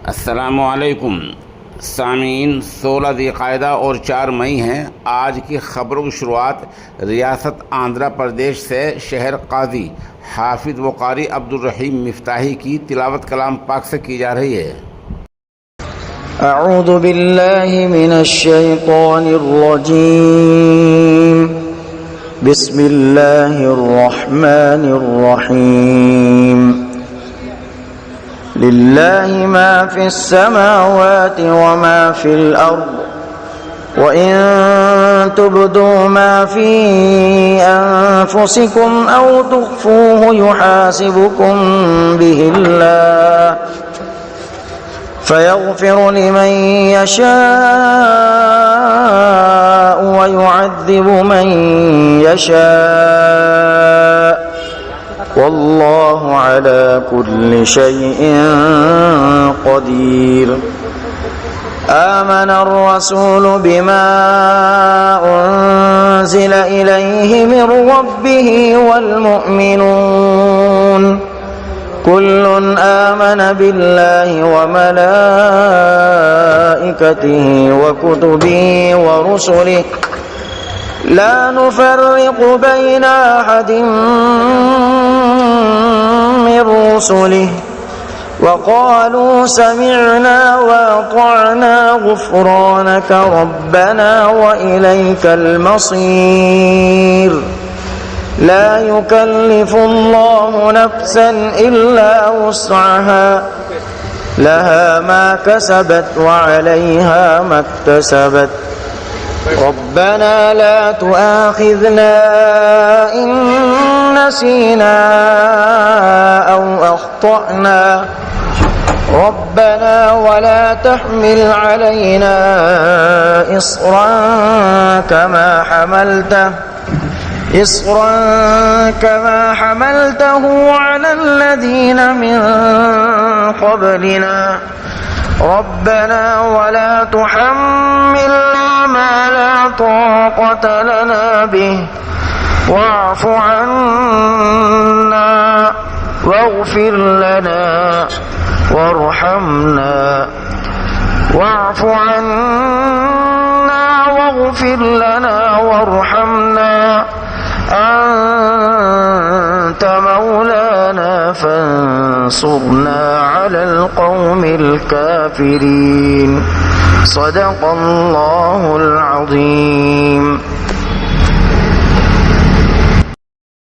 अस्सलामुअलैकुम सामीन। 16 ज़िलक़ादा और 4 मई हैं। आज की ख़बरों की शुरुआत रियासत आंध्र प्रदेश से शहर काजी हाफिज़ व कारी अब्दुर्रहीम मिफ्ताही की तिलावत कलाम पाक से की जा रही है। अऊज़ु बिल्लाहि मिनश शैतानिर रजीम। बिस्मिल्लाहिर रहमानिर रहीम। लिल्लाहि मा फिस समावाति व मा फिल अर्द व इन तुब्दू मा फी अनफुसिकुम औ तुख्फूहु युहासिबुकुम बिहिल्लाह फयग़फ़िरु लिमन यशाअ व युअज़्ज़िबु मन यशाअ वल्लाहु अला कुल्लि शैइन क़दीर। आमनर रसूलु बिमा उन्ज़िल इलैहि मिर रब्बिहि वल मुअ्मिनून कुल्लुन आमन बिल्लाहि व मलाइकतिहि व कुतुबिहि व रुसुलिहि ला नुफ़र्रिक़ु बैन अहदिन मिर रुसुलिहि व क़ालू समिअना व अतअना ग़ुफ़्रानक रब्बना व इलैकल मसीर। ला युकल्लिफ़ुल्लाहु नफ़्सन इल्ला वुस्अहा लहा मा कसबत व अलैहा मा इक्तसबत। रब्बना ला तुआखिज़ना इन नसीना औ अख़्तअना रब्बना वला तहमिल अलैना इस्रन कमा हमलतहु अला الذين من قبلنا ربنا ولا تحملنا ما لا طاقة لنا به واعف عنا واغفر لنا وارحمنا واعف عنا واغفر لنا وارحمنا أنت مولانا فانصرنا على القوم الكافرين। صدق الله العظيم।